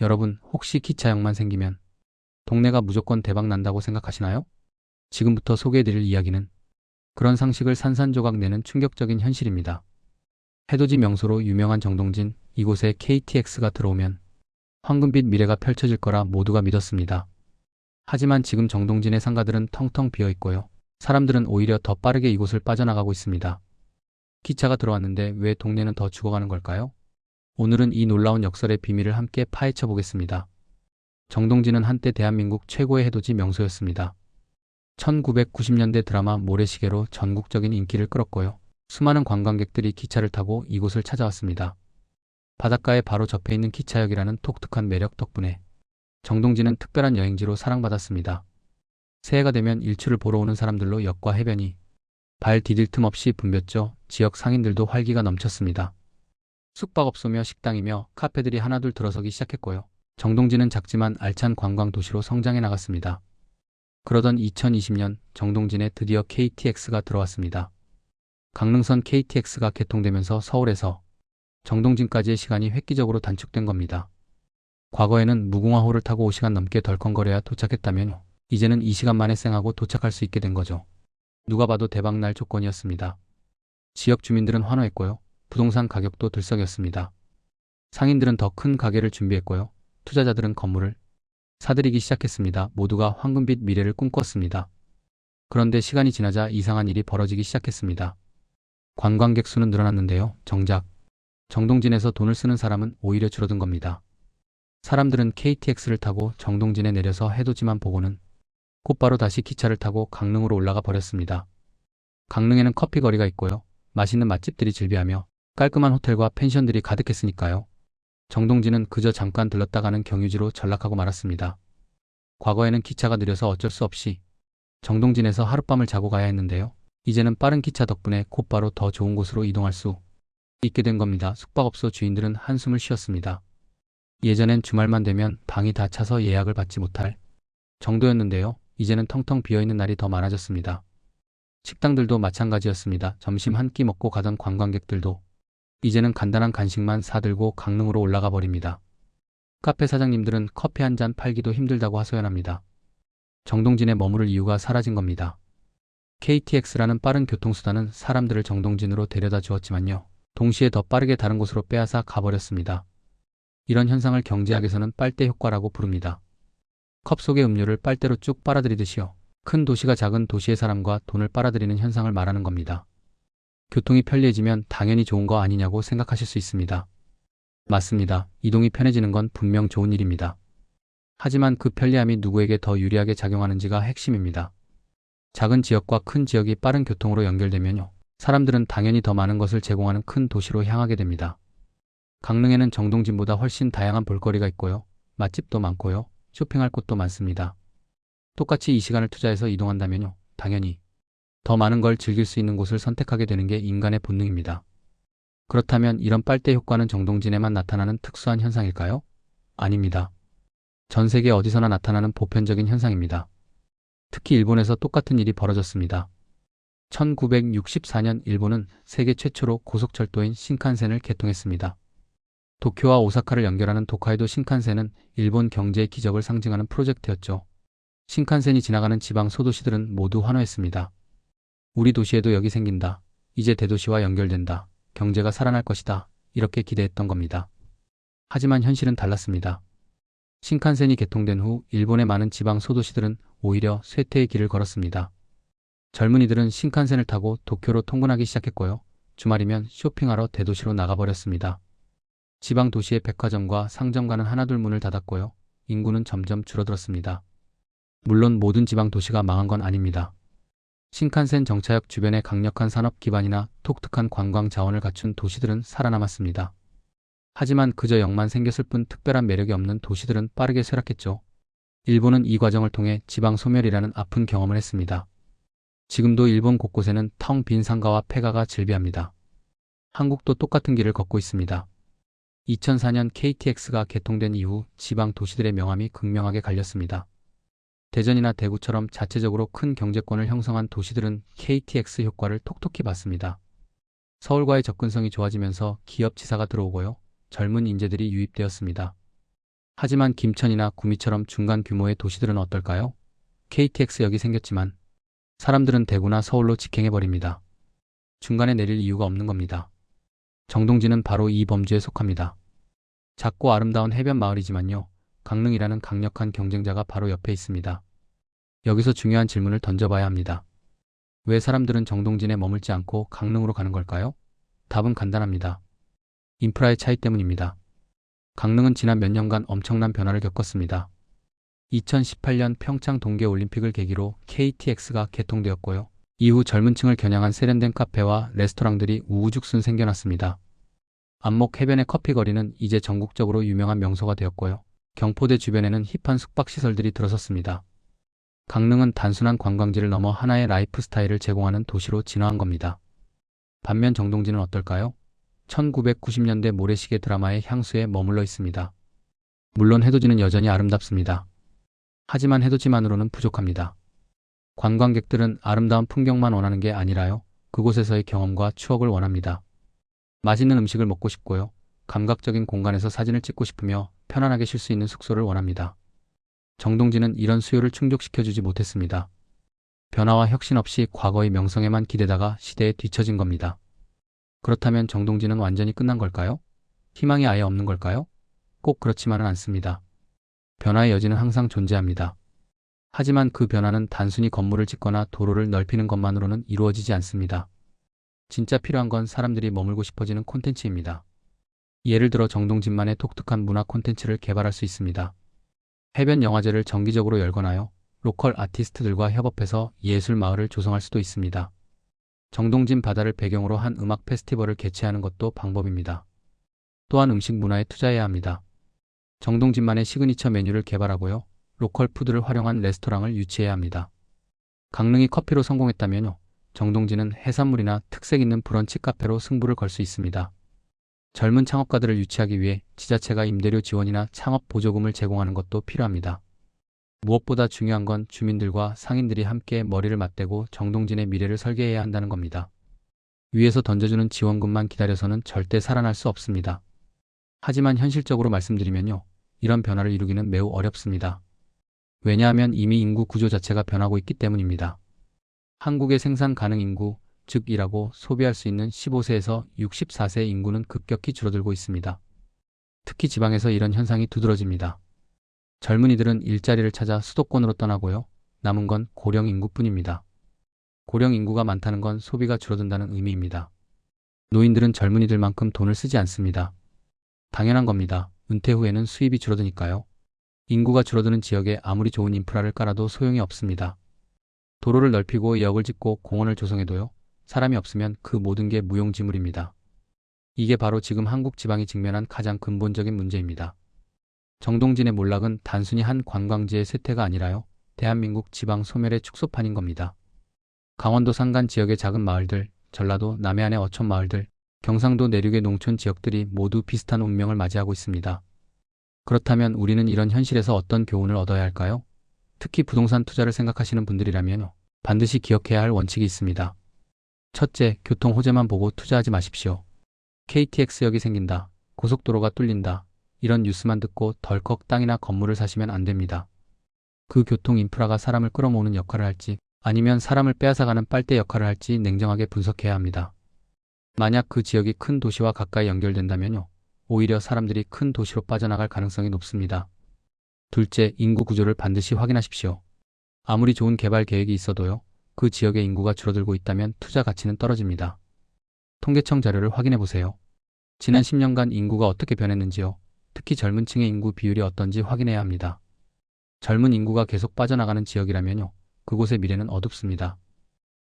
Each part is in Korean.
여러분, 혹시 기차역만 생기면 동네가 무조건 대박 난다고 생각하시나요? 지금부터 소개해드릴 이야기는 그런 상식을 산산조각 내는 충격적인 현실입니다. 해돋이 명소로 유명한 정동진, 이곳에 KTX가 들어오면 황금빛 미래가 펼쳐질 거라 모두가 믿었습니다. 하지만 지금 정동진의 상가들은 텅텅 비어 있고요. 사람들은 오히려 더 빠르게 이곳을 빠져나가고 있습니다. 기차가 들어왔는데 왜 동네는 더 죽어가는 걸까요? 오늘은 이 놀라운 역설의 비밀을 함께 파헤쳐 보겠습니다. 정동진은 한때 대한민국 최고의 해돋이 명소였습니다. 1990년대 드라마 모래시계로 전국적인 인기를 끌었고요. 수많은 관광객들이 기차를 타고 이곳을 찾아왔습니다. 바닷가에 바로 접해 있는 기차역이라는 독특한 매력 덕분에 정동진은 특별한 여행지로 사랑받았습니다. 새해가 되면 일출을 보러 오는 사람들로 역과 해변이 발 디딜 틈 없이 붐볐죠. 지역 상인들도 활기가 넘쳤습니다. 숙박업소며 식당이며 카페들이 하나둘 들어서기 시작했고요. 정동진은 작지만 알찬 관광 도시로 성장해 나갔습니다. 그러던 2020년 정동진에 드디어 KTX가 들어왔습니다. 강릉선 KTX가 개통되면서 서울에서 정동진까지의 시간이 획기적으로 단축된 겁니다. 과거에는 무궁화호를 타고 5시간 넘게 덜컹거려야 도착했다면 이제는 2시간 만에 쌩하고 도착할 수 있게 된 거죠. 누가 봐도 대박날 조건이었습니다. 지역 주민들은 환호했고요. 부동산 가격도 들썩였습니다. 상인들은 더 큰 가게를 준비했고요. 투자자들은 건물을 사들이기 시작했습니다. 모두가 황금빛 미래를 꿈꿨습니다. 그런데 시간이 지나자 이상한 일이 벌어지기 시작했습니다. 관광객 수는 늘어났는데요. 정작 정동진에서 돈을 쓰는 사람은 오히려 줄어든 겁니다. 사람들은 KTX를 타고 정동진에 내려서 해돋이만 보고는 곧바로 다시 기차를 타고 강릉으로 올라가 버렸습니다. 강릉에는 커피 거리가 있고요. 맛있는 맛집들이 즐비하며 깔끔한 호텔과 펜션들이 가득했으니까요. 정동진은 그저 잠깐 들렀다 가는 경유지로 전락하고 말았습니다. 과거에는 기차가 느려서 어쩔 수 없이 정동진에서 하룻밤을 자고 가야 했는데요. 이제는 빠른 기차 덕분에 곧바로 더 좋은 곳으로 이동할 수 있게 된 겁니다. 숙박업소 주인들은 한숨을 쉬었습니다. 예전엔 주말만 되면 방이 다 차서 예약을 받지 못할 정도였는데요. 이제는 텅텅 비어있는 날이 더 많아졌습니다. 식당들도 마찬가지였습니다. 점심 한 끼 먹고 가던 관광객들도 이제는 간단한 간식만 사들고 강릉으로 올라가 버립니다. 카페 사장님들은 커피 한 잔 팔기도 힘들다고 하소연합니다. 정동진에 머무를 이유가 사라진 겁니다. KTX라는 빠른 교통수단은 사람들을 정동진으로 데려다 주었지만요. 동시에 더 빠르게 다른 곳으로 빼앗아 가버렸습니다. 이런 현상을 경제학에서는 빨대 효과라고 부릅니다. 컵 속의 음료를 빨대로 쭉 빨아들이듯이요. 큰 도시가 작은 도시의 사람과 돈을 빨아들이는 현상을 말하는 겁니다. 교통이 편리해지면 당연히 좋은 거 아니냐고 생각하실 수 있습니다. 맞습니다. 이동이 편해지는 건 분명 좋은 일입니다. 하지만 그 편리함이 누구에게 더 유리하게 작용하는지가 핵심입니다. 작은 지역과 큰 지역이 빠른 교통으로 연결되면요. 사람들은 당연히 더 많은 것을 제공하는 큰 도시로 향하게 됩니다. 강릉에는 정동진보다 훨씬 다양한 볼거리가 있고요. 맛집도 많고요. 쇼핑할 곳도 많습니다. 똑같이 이 시간을 투자해서 이동한다면요. 당연히 더 많은 걸 즐길 수 있는 곳을 선택하게 되는 게 인간의 본능입니다. 그렇다면 이런 빨대 효과는 정동진에만 나타나는 특수한 현상일까요? 아닙니다. 전 세계 어디서나 나타나는 보편적인 현상입니다. 특히 일본에서 똑같은 일이 벌어졌습니다. 1964년 일본은 세계 최초로 고속철도인 신칸센을 개통했습니다. 도쿄와 오사카를 연결하는 도카이도 신칸센은 일본 경제의 기적을 상징하는 프로젝트였죠. 신칸센이 지나가는 지방 소도시들은 모두 환호했습니다. 우리 도시에도 역이 생긴다. 이제 대도시와 연결된다. 경제가 살아날 것이다. 이렇게 기대했던 겁니다. 하지만 현실은 달랐습니다. 신칸센이 개통된 후 일본의 많은 지방 소도시들은 오히려 쇠퇴의 길을 걸었습니다. 젊은이들은 신칸센을 타고 도쿄로 통근하기 시작했고요. 주말이면 쇼핑하러 대도시로 나가버렸습니다. 지방 도시의 백화점과 상점가는 하나둘 문을 닫았고요. 인구는 점점 줄어들었습니다. 물론 모든 지방 도시가 망한 건 아닙니다. 신칸센 정차역 주변에 강력한 산업 기반이나 독특한 관광 자원을 갖춘 도시들은 살아남았습니다. 하지만 그저 역만 생겼을 뿐 특별한 매력이 없는 도시들은 빠르게 쇠락했죠. 일본은 이 과정을 통해 지방 소멸이라는 아픈 경험을 했습니다. 지금도 일본 곳곳에는 텅 빈 상가와 폐가가 즐비합니다. 한국도 똑같은 길을 걷고 있습니다. 2004년 KTX가 개통된 이후 지방 도시들의 명암이 극명하게 갈렸습니다. 대전이나 대구처럼 자체적으로 큰 경제권을 형성한 도시들은 KTX 효과를 톡톡히 받습니다. 서울과의 접근성이 좋아지면서 기업 지사가 들어오고요. 젊은 인재들이 유입되었습니다. 하지만 김천이나 구미처럼 중간 규모의 도시들은 어떨까요? KTX역이 생겼지만 사람들은 대구나 서울로 직행해버립니다. 중간에 내릴 이유가 없는 겁니다. 정동진은 바로 이 범주에 속합니다. 작고 아름다운 해변 마을이지만요. 강릉이라는 강력한 경쟁자가 바로 옆에 있습니다. 여기서 중요한 질문을 던져봐야 합니다. 왜 사람들은 정동진에 머물지 않고 강릉으로 가는 걸까요? 답은 간단합니다. 인프라의 차이 때문입니다. 강릉은 지난 몇 년간 엄청난 변화를 겪었습니다. 2018년 평창 동계올림픽을 계기로 KTX가 개통되었고요. 이후 젊은 층을 겨냥한 세련된 카페와 레스토랑들이 우후죽순 생겨났습니다. 안목 해변의 커피거리는 이제 전국적으로 유명한 명소가 되었고요. 경포대 주변에는 힙한 숙박시설들이 들어섰습니다. 강릉은 단순한 관광지를 넘어 하나의 라이프 스타일을 제공하는 도시로 진화한 겁니다. 반면 정동진은 어떨까요? 1990년대 모래시계 드라마의 향수에 머물러 있습니다. 물론 해돋이는 여전히 아름답습니다. 하지만 해돋이만으로는 부족합니다. 관광객들은 아름다운 풍경만 원하는 게 아니라요. 그곳에서의 경험과 추억을 원합니다. 맛있는 음식을 먹고 싶고요. 감각적인 공간에서 사진을 찍고 싶으며 편안하게 쉴 수 있는 숙소를 원합니다. 정동진은 이런 수요를 충족시켜주지 못했습니다. 변화와 혁신 없이 과거의 명성에만 기대다가 시대에 뒤처진 겁니다. 그렇다면 정동진은 완전히 끝난 걸까요? 희망이 아예 없는 걸까요? 꼭 그렇지만은 않습니다. 변화의 여지는 항상 존재합니다. 하지만 그 변화는 단순히 건물을 짓거나 도로를 넓히는 것만으로는 이루어지지 않습니다. 진짜 필요한 건 사람들이 머물고 싶어지는 콘텐츠입니다. 예를 들어 정동진만의 독특한 문화 콘텐츠를 개발할 수 있습니다. 해변 영화제를 정기적으로 열거나요. 로컬 아티스트들과 협업해서 예술 마을을 조성할 수도 있습니다. 정동진 바다를 배경으로 한 음악 페스티벌을 개최하는 것도 방법입니다. 또한 음식 문화에 투자해야 합니다. 정동진만의 시그니처 메뉴를 개발하고요. 로컬 푸드를 활용한 레스토랑을 유치해야 합니다. 강릉이 커피로 성공했다면요. 정동진은 해산물이나 특색 있는 브런치 카페로 승부를 걸 수 있습니다. 젊은 창업가들을 유치하기 위해 지자체가 임대료 지원이나 창업 보조금을 제공하는 것도 필요합니다. 무엇보다 중요한 건 주민들과 상인들이 함께 머리를 맞대고 정동진의 미래를 설계해야 한다는 겁니다. 위에서 던져주는 지원금만 기다려서는 절대 살아날 수 없습니다. 하지만 현실적으로 말씀드리면요. 이런 변화를 이루기는 매우 어렵습니다. 왜냐하면 이미 인구 구조 자체가 변하고 있기 때문입니다. 한국의 생산 가능 인구, 즉 일하고 소비할 수 있는 15세에서 64세 인구는 급격히 줄어들고 있습니다. 특히 지방에서 이런 현상이 두드러집니다. 젊은이들은 일자리를 찾아 수도권으로 떠나고요. 남은 건 고령 인구뿐입니다. 고령 인구가 많다는 건 소비가 줄어든다는 의미입니다. 노인들은 젊은이들만큼 돈을 쓰지 않습니다. 당연한 겁니다. 은퇴 후에는 수입이 줄어드니까요. 인구가 줄어드는 지역에 아무리 좋은 인프라를 깔아도 소용이 없습니다. 도로를 넓히고 역을 짓고 공원을 조성해도요. 사람이 없으면 그 모든 게 무용지물입니다. 이게 바로 지금 한국 지방이 직면한 가장 근본적인 문제입니다. 정동진의 몰락은 단순히 한 관광지의 쇠퇴가 아니라요. 대한민국 지방 소멸의 축소판인 겁니다. 강원도 산간 지역의 작은 마을들, 전라도 남해안의 어촌 마을들, 경상도 내륙의 농촌 지역들이 모두 비슷한 운명을 맞이하고 있습니다. 그렇다면 우리는 이런 현실에서 어떤 교훈을 얻어야 할까요? 특히 부동산 투자를 생각하시는 분들이라면 반드시 기억해야 할 원칙이 있습니다. 첫째, 교통 호재만 보고 투자하지 마십시오. KTX역이 생긴다, 고속도로가 뚫린다, 이런 뉴스만 듣고 덜컥 땅이나 건물을 사시면 안 됩니다. 그 교통 인프라가 사람을 끌어모으는 역할을 할지 아니면 사람을 빼앗아가는 빨대 역할을 할지 냉정하게 분석해야 합니다. 만약 그 지역이 큰 도시와 가까이 연결된다면요. 오히려 사람들이 큰 도시로 빠져나갈 가능성이 높습니다. 둘째, 인구 구조를 반드시 확인하십시오. 아무리 좋은 개발 계획이 있어도요. 그 지역의 인구가 줄어들고 있다면 투자 가치는 떨어집니다. 통계청 자료를 확인해 보세요. 지난 10년간 인구가 어떻게 변했는지요. 특히 젊은 층의 인구 비율이 어떤지 확인해야 합니다. 젊은 인구가 계속 빠져나가는 지역이라면요. 그곳의 미래는 어둡습니다.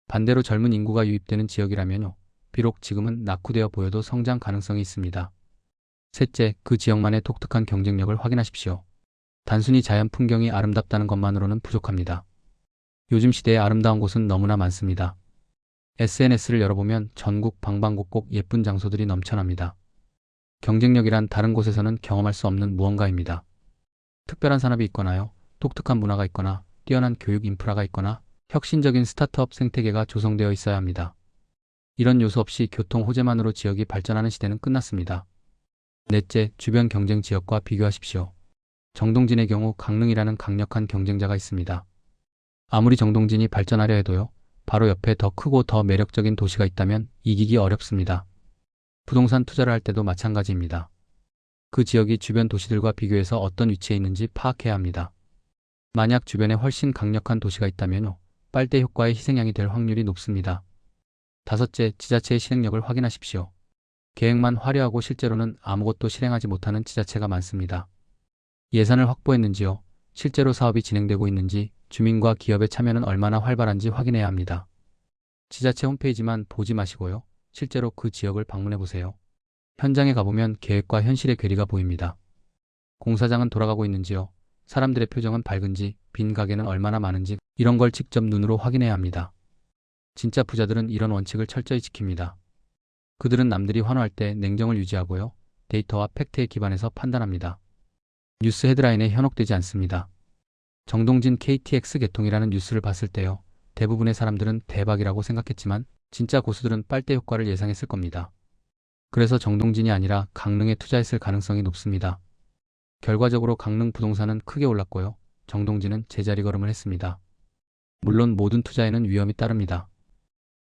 반대로 젊은 인구가 유입되는 지역이라면요. 비록 지금은 낙후되어 보여도 성장 가능성이 있습니다. 셋째, 그 지역만의 독특한 경쟁력을 확인하십시오. 단순히 자연 풍경이 아름답다는 것만으로는 부족합니다. 요즘 시대에 아름다운 곳은 너무나 많습니다. SNS를 열어보면 전국 방방곡곡 예쁜 장소들이 넘쳐납니다. 경쟁력이란 다른 곳에서는 경험할 수 없는 무언가입니다. 특별한 산업이 있거나요, 독특한 문화가 있거나, 뛰어난 교육 인프라가 있거나, 혁신적인 스타트업 생태계가 조성되어 있어야 합니다. 이런 요소 없이 교통 호재만으로 지역이 발전하는 시대는 끝났습니다. 넷째, 주변 경쟁 지역과 비교하십시오. 정동진의 경우 강릉이라는 강력한 경쟁자가 있습니다. 아무리 정동진이 발전하려 해도요, 바로 옆에 더 크고 더 매력적인 도시가 있다면 이기기 어렵습니다. 부동산 투자를 할 때도 마찬가지입니다. 그 지역이 주변 도시들과 비교해서 어떤 위치에 있는지 파악해야 합니다. 만약 주변에 훨씬 강력한 도시가 있다면요, 빨대 효과의 희생양이 될 확률이 높습니다. 다섯째, 지자체의 실행력을 확인하십시오. 계획만 화려하고 실제로는 아무것도 실행하지 못하는 지자체가 많습니다. 예산을 확보했는지요, 실제로 사업이 진행되고 있는지, 주민과 기업의 참여는 얼마나 활발한지 확인해야 합니다. 지자체 홈페이지만 보지 마시고요, 실제로 그 지역을 방문해 보세요. 현장에 가보면 계획과 현실의 괴리가 보입니다. 공사장은 돌아가고 있는지요, 사람들의 표정은 밝은지, 빈 가게는 얼마나 많은지, 이런 걸 직접 눈으로 확인해야 합니다. 진짜 부자들은 이런 원칙을 철저히 지킵니다. 그들은 남들이 환호할 때 냉정을 유지하고요, 데이터와 팩트에 기반해서 판단합니다. 뉴스 헤드라인에 현혹되지 않습니다. 정동진 KTX 개통이라는 뉴스를 봤을 때요, 대부분의 사람들은 대박이라고 생각했지만 진짜 고수들은 빨대 효과를 예상했을 겁니다. 그래서 정동진이 아니라 강릉에 투자했을 가능성이 높습니다. 결과적으로 강릉 부동산은 크게 올랐고요, 정동진은 제자리 걸음을 했습니다. 물론 모든 투자에는 위험이 따릅니다.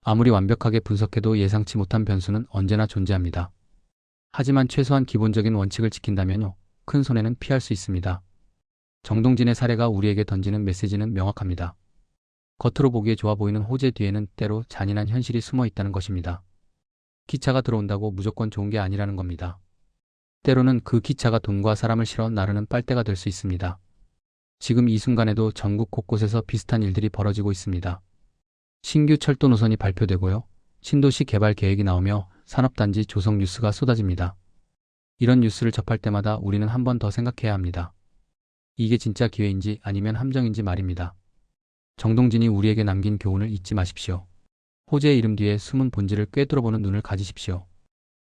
아무리 완벽하게 분석해도 예상치 못한 변수는 언제나 존재합니다. 하지만 최소한 기본적인 원칙을 지킨다면요, 큰 손해는 피할 수 있습니다. 정동진의 사례가 우리에게 던지는 메시지는 명확합니다. 겉으로 보기에 좋아 보이는 호재 뒤에는 때로 잔인한 현실이 숨어 있다는 것입니다. 기차가 들어온다고 무조건 좋은 게 아니라는 겁니다. 때로는 그 기차가 돈과 사람을 실어 나르는 빨대가 될 수 있습니다. 지금 이 순간에도 전국 곳곳에서 비슷한 일들이 벌어지고 있습니다. 신규 철도 노선이 발표되고요, 신도시 개발 계획이 나오며 산업단지 조성 뉴스가 쏟아집니다. 이런 뉴스를 접할 때마다 우리는 한 번 더 생각해야 합니다. 이게 진짜 기회인지 아니면 함정인지 말입니다. 정동진이 우리에게 남긴 교훈을 잊지 마십시오. 호재의 이름 뒤에 숨은 본질을 꿰뚫어보는 눈을 가지십시오.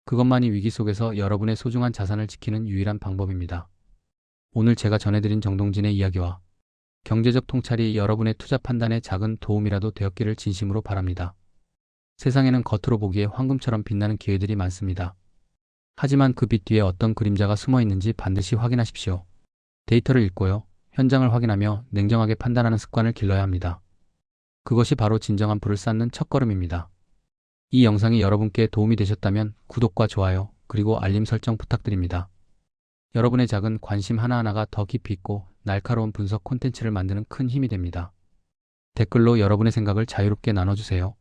그것만이 위기 속에서 여러분의 소중한 자산을 지키는 유일한 방법입니다. 오늘 제가 전해드린 정동진의 이야기와 경제적 통찰이 여러분의 투자 판단에 작은 도움이라도 되었기를 진심으로 바랍니다. 세상에는 겉으로 보기에 황금처럼 빛나는 기회들이 많습니다. 하지만 그 빛 뒤에 어떤 그림자가 숨어 있는지 반드시 확인하십시오. 데이터를 읽고요, 현장을 확인하며 냉정하게 판단하는 습관을 길러야 합니다. 그것이 바로 진정한 부를 쌓는 첫걸음입니다. 이 영상이 여러분께 도움이 되셨다면 구독과 좋아요, 그리고 알림 설정 부탁드립니다. 여러분의 작은 관심 하나하나가 더 깊이 있고 날카로운 분석 콘텐츠를 만드는 큰 힘이 됩니다. 댓글로 여러분의 생각을 자유롭게 나눠주세요.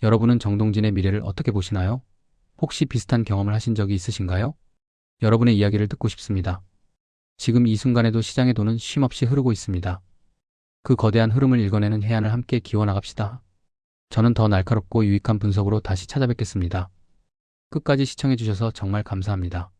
여러분은 정동진의 미래를 어떻게 보시나요? 혹시 비슷한 경험을 하신 적이 있으신가요? 여러분의 이야기를 듣고 싶습니다. 지금 이 순간에도 시장의 돈은 쉼없이 흐르고 있습니다. 그 거대한 흐름을 읽어내는 해안을 함께 기워나갑시다. 저는 더 날카롭고 유익한 분석으로 다시 찾아뵙겠습니다. 끝까지 시청해주셔서 정말 감사합니다.